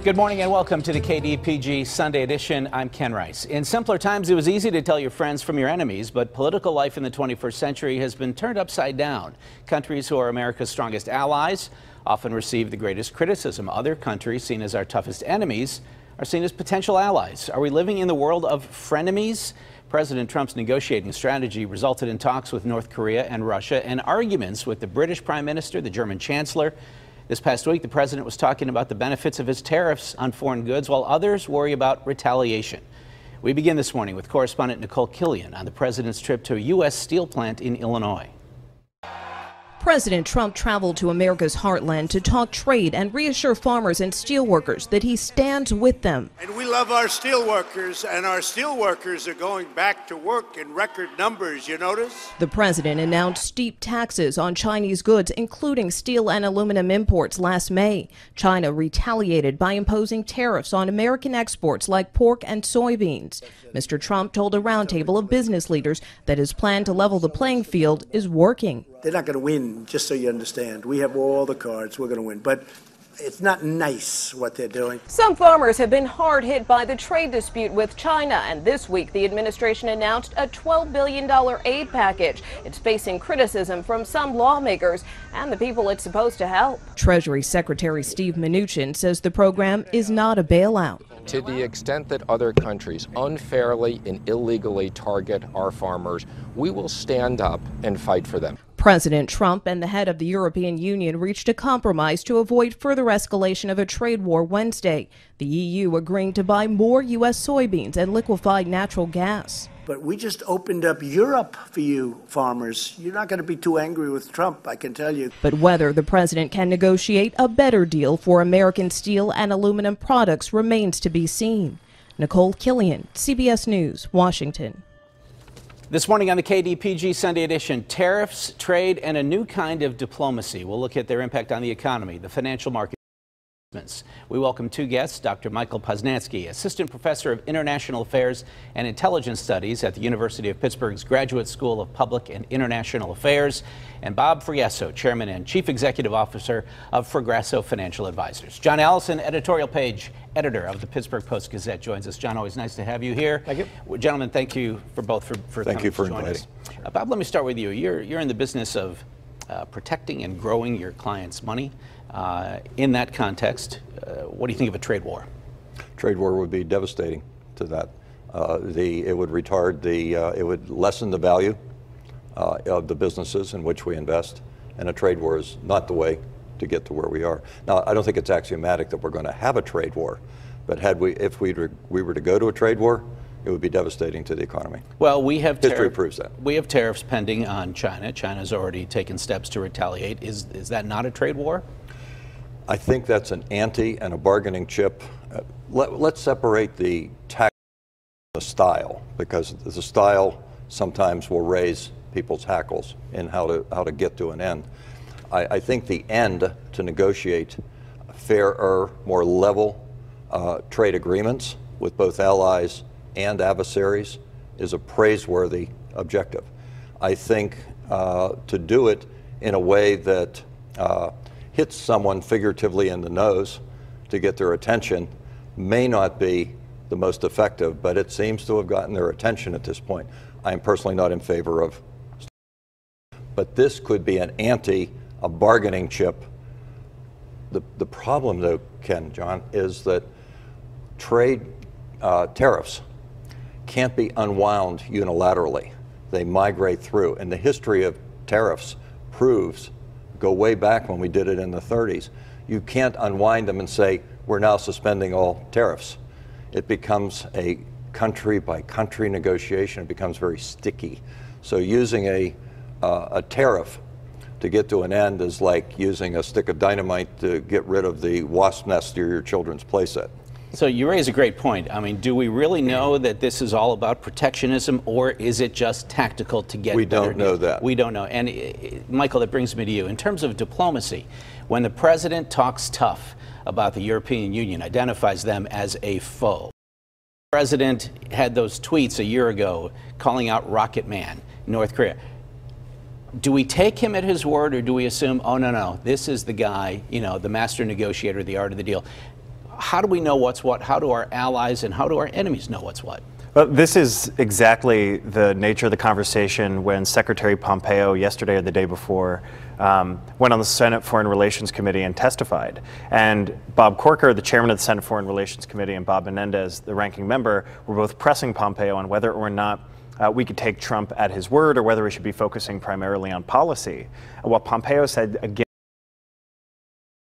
Good morning and welcome to the KDPG Sunday edition. I'm Ken Rice. In simpler times, it was easy to tell your friends from your enemies, but political life in the 21st century has been turned upside down. Countries who are America's strongest allies often receive the greatest criticism. Other countries seen as our toughest enemies are seen as potential allies. Are we living in the world of frenemies? President Trump's negotiating strategy resulted in talks with North Korea and Russia and arguments with the British Prime Minister, the German Chancellor. This past week, the president was talking about the benefits of his tariffs on foreign goods, while others worry about retaliation. We begin this morning with correspondent Nicole Killian on the president's trip to a U.S. steel plant in Illinois. President Trump traveled to America's heartland to talk trade and reassure farmers and steelworkers that he stands with them. And we love our steelworkers, and our steelworkers are going back to work in record numbers, you notice? The president announced steep taxes on Chinese goods, including steel and aluminum imports last May. China retaliated by imposing tariffs on American exports like pork and soybeans. Mr. Trump told a roundtable of business leaders that his plan to level the playing field is working. They're not going to win, just so you understand. We have all the cards. We're going to win. But it's not nice what they're doing. Some farmers have been hard hit by the trade dispute with China, and this week the administration announced a $12 billion aid package. It's facing criticism from some lawmakers and the people it's supposed to help. Treasury Secretary Steve Mnuchin says the program is not a bailout. To the extent that other countries unfairly and illegally target our farmers, we will stand up and fight for them. President Trump and the head of the European Union reached a compromise to avoid further escalation of a trade war Wednesday. The EU agreeing to buy more U.S. soybeans and liquefied natural gas. But we just opened up Europe for you farmers. You're not going to be too angry with Trump, I can tell you. But whether the president can negotiate a better deal for American steel and aluminum products remains to be seen. Nicole Killian, CBS News, Washington. This morning on the KDPG Sunday edition, tariffs, trade, and a new kind of diplomacy. We'll look at their impact on the economy, the financial market. We welcome two guests, Dr. Michael Poznansky, Assistant Professor of International Affairs and Intelligence Studies at the University of Pittsburgh's Graduate School of Public and International Affairs, and Bob Fregasso, Chairman and Chief Executive Officer of Fregasso Financial Advisors. John Allison, editorial page editor of the Pittsburgh Post-Gazette, joins us. John, always nice to have you here. Thank you. Well, gentlemen, thank you for both for thank you for joining inviting. us. Bob, let me start with you. You're in the business of protecting and growing your clients' money. In that context, what do you think of a trade war? Trade war would be devastating to that. It would retard it would lessen the value of the businesses in which we invest, and a trade war is not the way to get to where we are. Now, I don't think it's axiomatic that we're going to have a trade war, but if we were to go to a trade war, it would be devastating to the economy. Well, we have history proves that. We have tariffs pending on China. China's already taken steps to retaliate. Is that not a trade war? I think that's an ante and a bargaining chip. Let's separate the tactic and the style, because the style sometimes will raise people's hackles in how to get to an end. I think the end to negotiate fairer, more level trade agreements with both allies and adversaries is a praiseworthy objective. I think to do it in a way that hits someone figuratively in the nose to get their attention may not be the most effective, but it seems to have gotten their attention at this point. I am personally not in favor of, but this could be an ante, a bargaining chip. The problem though, Ken, John, is that trade tariffs can't be unwound unilaterally. They migrate through, and the history of tariffs proves, go way back when we did it in the 30s, you can't unwind them and say, we're now suspending all tariffs. It becomes a country by country negotiation. It becomes very sticky. So using a tariff to get to an end is like using a stick of dynamite to get rid of the wasp nest near your children's playset. So you raise a great point. I mean, do we really know that this is all about protectionism, or is it just tactical to get? We don't know that. We don't know. And Michael, that brings me to you. In terms of diplomacy, when the president talks tough about the European Union, identifies them as a foe. The president had those tweets a year ago calling out Rocket Man, North Korea. Do we take him at his word, or do we assume, oh, no, this is the guy, you know, the master negotiator, the art of the deal? How do we know what's what? How do our allies and how do our enemies know what's what? Well, this is exactly the nature of the conversation when Secretary Pompeo yesterday or the day before went on the Senate Foreign Relations Committee and testified. And Bob Corker, the chairman of the Senate Foreign Relations Committee, and Bob Menendez, the ranking member, were both pressing Pompeo on whether or not we could take Trump at his word or whether we should be focusing primarily on policy. What Pompeo said, again,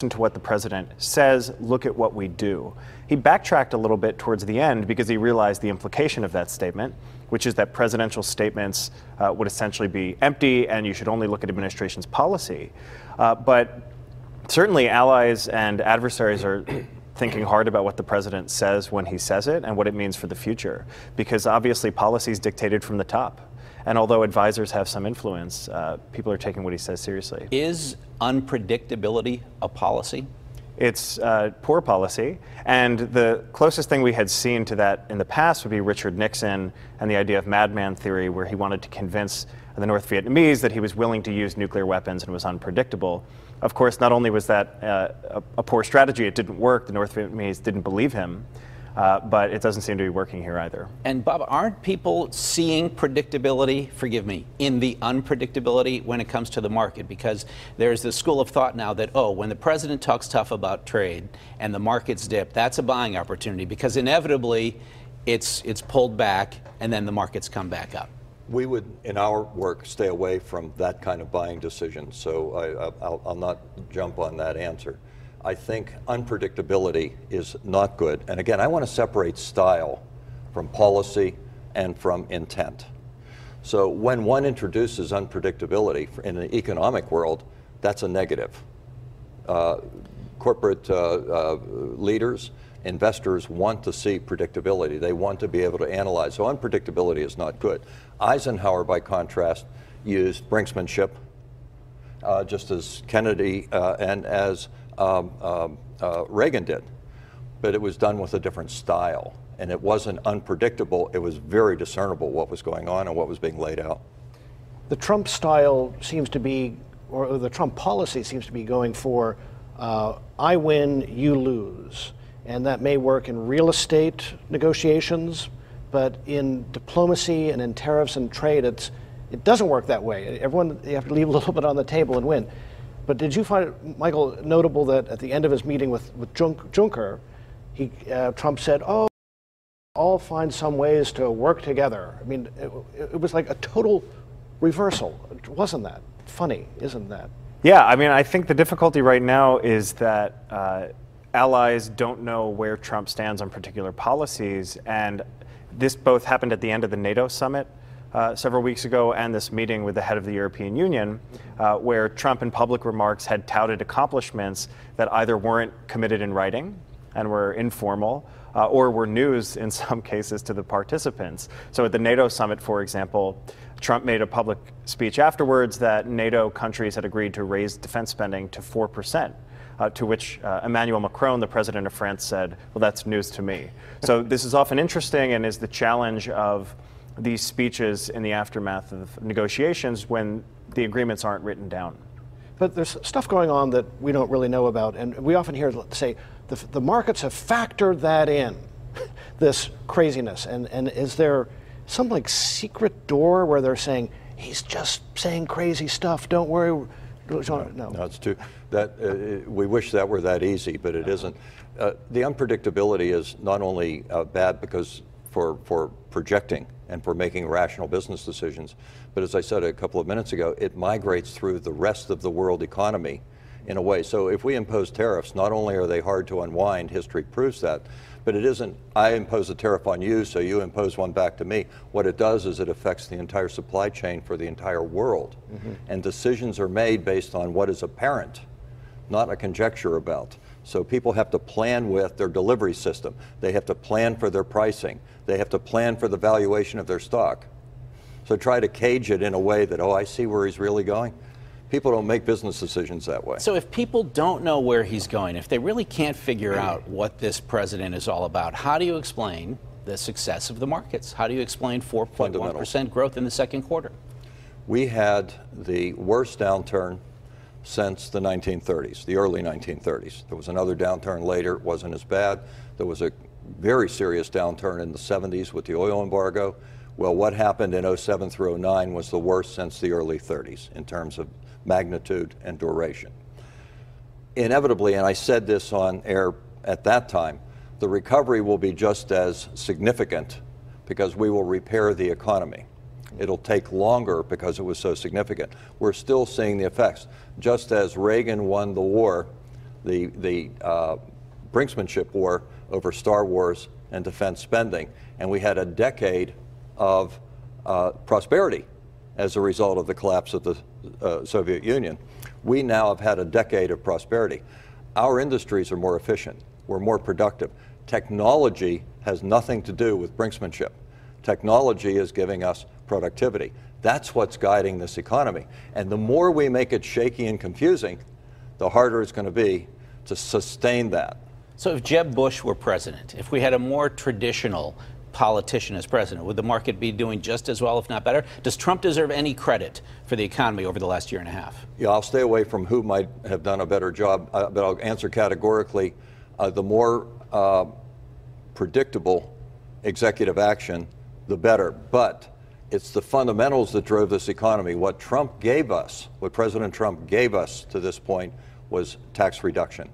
listen to what the president says, look at what we do. He backtracked a little bit towards the end because he realized the implication of that statement, which is that presidential statements would essentially be empty and you should only look at administration's policy. But certainly allies and adversaries are thinking hard about what the president says when he says it and what it means for the future, because obviously policy is dictated from the top. And although advisors have some influence, people are taking what he says seriously. Is unpredictability a policy? It's poor policy, and the closest thing we had seen to that in the past would be Richard Nixon and the idea of madman theory, where he wanted to convince the North Vietnamese that he was willing to use nuclear weapons and was unpredictable. Of course, not only was that a poor strategy, it didn't work, the North Vietnamese didn't believe him, but it doesn't seem to be working here either. And Bob, aren't people seeing predictability, forgive me, in the unpredictability when it comes to the market? Because there's this school of thought now that, oh, when the president talks tough about trade and the markets dip, that's a buying opportunity, because inevitably it's pulled back and then the markets come back up. We would, in our work, stay away from that kind of buying decision, so I'll not jump on that answer. I think unpredictability is not good. And again, I want to separate style from policy and from intent. So when one introduces unpredictability in the economic world, that's a negative. Corporate leaders, investors want to see predictability. They want to be able to analyze. So unpredictability is not good. Eisenhower, by contrast, used brinksmanship, just as Kennedy and as Reagan did, but it was done with a different style, and it wasn't unpredictable. It was very discernible what was going on and what was being laid out. The Trump style seems to be, or the Trump policy seems to be going for, I win, you lose. And that may work in real estate negotiations, but in diplomacy and in tariffs and trade, it doesn't work that way. You have to leave a little bit on the table and win. But did you find it, Michael, notable that at the end of his meeting with Juncker, Trump said, oh, all find some ways to work together? I mean, it was like a total reversal. Wasn't that funny, isn't that? Yeah, I mean, I think the difficulty right now is that allies don't know where Trump stands on particular policies, and this both happened at the end of the NATO summit several weeks ago and this meeting with the head of the European Union, where Trump in public remarks had touted accomplishments that either weren't committed in writing and were informal, or were news in some cases to the participants. So at the NATO summit, for example, Trump made a public speech afterwards that NATO countries had agreed to raise defense spending to 4%. To which Emmanuel Macron, the president of France, said, well, that's news to me. So this is often interesting and is the challenge of these speeches in the aftermath of negotiations when the agreements aren't written down. But there's stuff going on that we don't really know about, and we often hear say the markets have factored that in, this craziness. And is there some like secret door where they're saying, he's just saying crazy stuff, don't worry? No, it's too, we wish that were that easy, but it isn't. The unpredictability is not only bad because for projecting and for making rational business decisions, but as I said a couple of minutes ago, it migrates through the rest of the world economy in a way. So if we impose tariffs, not only are they hard to unwind, history proves that, but it isn't, I impose a tariff on you, so you impose one back to me. What it does is it affects the entire supply chain for the entire world. Mm-hmm. And decisions are made based on what is apparent, not a conjecture about. So people have to plan with their delivery system. They have to plan for their pricing. They have to plan for the valuation of their stock. So try to cage it in a way that, oh, I see where he's really going. People don't make business decisions that way. So if people don't know where he's going, if they really can't figure out what this president is all about, how do you explain the success of the markets? How do you explain 4.1% growth in the second quarter? We had the worst downturn since the 1930s, the early 1930s. There was another downturn later. It wasn't as bad. There was a very serious downturn in the 70s with the oil embargo. Well, what happened in 07 through 09 was the worst since the early 30s in terms of magnitude and duration. Inevitably, and I said this on air at that time, the recovery will be just as significant because we will repair the economy. It'll take longer because it was so significant. We're still seeing the effects. Just as Reagan won the war, the brinksmanship war over Star Wars and defense spending, and we had a decade of prosperity as a result of the collapse of the Soviet Union. We now have had a decade of prosperity. Our industries are more efficient. We're more productive. Technology has nothing to do with brinksmanship. Technology is giving us productivity. That's what's guiding this economy. And the more we make it shaky and confusing, the harder it's going to be to sustain that. So if Jeb Bush were president, if we had a more traditional politician as president, would the market be doing just as well, if not better? Does Trump deserve any credit for the economy over the last year and a half? Yeah, I'll stay away from who might have done a better job, but I'll answer categorically. The more predictable executive action, the better. But it's the fundamentals that drove this economy. What Trump gave us, what President Trump gave us to this point was tax reduction.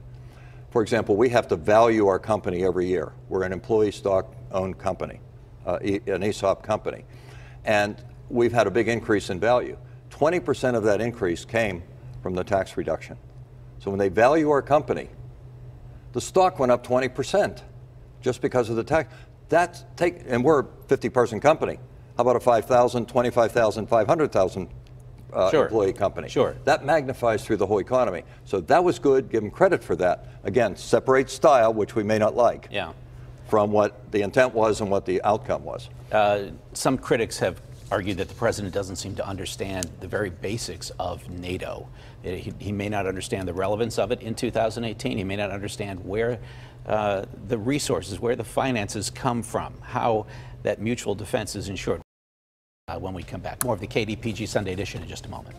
For example, we have to value our company every year. We're an employee stock-owned company, an ESOP company. And we've had a big increase in value. 20% of that increase came from the tax reduction. So when they value our company, the stock went up 20% just because of the tax. And we're a 50-person company. How about a 5,000, 25,000, 500,000 employee company? Sure. That magnifies through the whole economy. So that was good. Give them credit for that. Again, separate style, which we may not like, from what the intent was and what the outcome was. Some critics have argued that the president doesn't seem to understand the very basics of NATO. He may not understand the relevance of it in 2018. He may not understand where the resources, where the finances come from, how that mutual defense is ensured. When we come back, more of the KDPG Sunday Edition in just a moment.